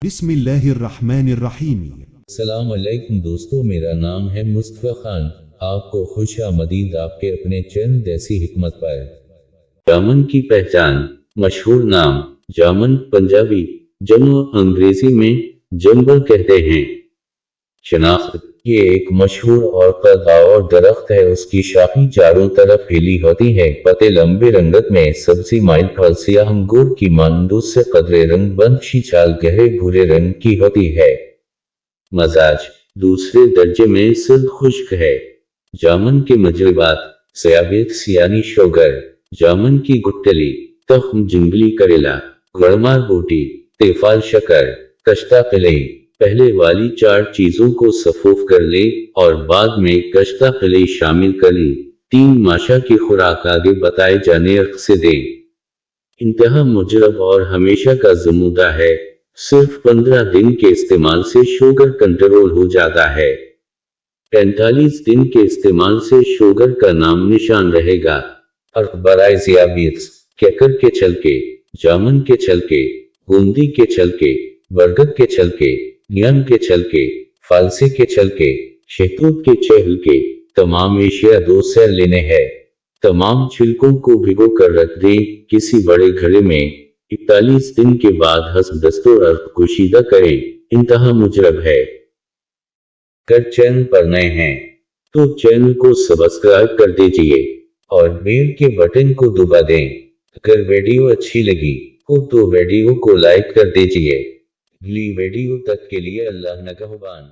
بسم اللہ الرحمن الرحیم۔ السلام علیکم دوستو، میرا نام ہے مصطفیٰ خان۔ آپ کو خوش آمدید آپ کے اپنے چینل دیسی حکمت پر۔ جامن کی پہچان۔ مشہور نام جامن پنجابی جموں انگریزی میں جنگل کہتے ہیں۔ شناخت: یہ ایک مشہور اور قداور درخت ہے، اس کی شاخیں چاروں طرف ہلی ہوتی ہے، پتے لمبے رنگت میں سبزی مائل پھل سیاہ انگور کی مانند، اس سے قدرے رنگ بنفشی چھال گہرے بھورے رنگ کی ہوتی ہے۔ مزاج: دوسرے درجے میں سرد خشک ہے۔ جامن کے مجربات: سیابیٹس یعنی شوگر، جامن کی گٹلی، تخم جنگلی کریلا، گڑمار بوٹی، تیفال شکر، کشتہ قلعی۔ پہلے والی 4 چیزوں کو صفوف کر لے اور بعد میں کشتہ قلعی شامل کر لی۔ 3 ماشا کی خوراک آگے بتائے جانے عرق سے دیں۔ انتہا مجرب اور ہمیشہ کا زمودہ ہے، صرف 15 دن کے استعمال سے شوگر کنٹرول ہو جاتا ہے۔ 45 دن کے استعمال سے شوگر کا نام نشان رہے گا۔ عرق برائے ذیابیطس: کیکر کے چھلکے، جامن کے چھلکے، گوندی کے چھلکے، برگد کے چھلکے، نیم کے چھلکے، فالسے کے چھلکے، شہتوت کے چھلکے، تمام اشیاء 2 سیر لینے ہیں۔ تمام چھلکوں کو بھگو کر رکھ دیں کسی بڑے گھڑے میں۔ 41 دن کے بعد حسب دستور عرق کشیدہ کریں۔ انتہا مجرب ہے۔ اگر چینل پر نئے ہیں تو چینل کو سبسکرائب کر دیجئے اور بیل کے بٹن کو دبا دیں۔ اگر ویڈیو اچھی لگی ہو تو ویڈیو کو لائک کر دیجئے۔ اگلی ویڈیو تک کے لیے اللہ نگہبان۔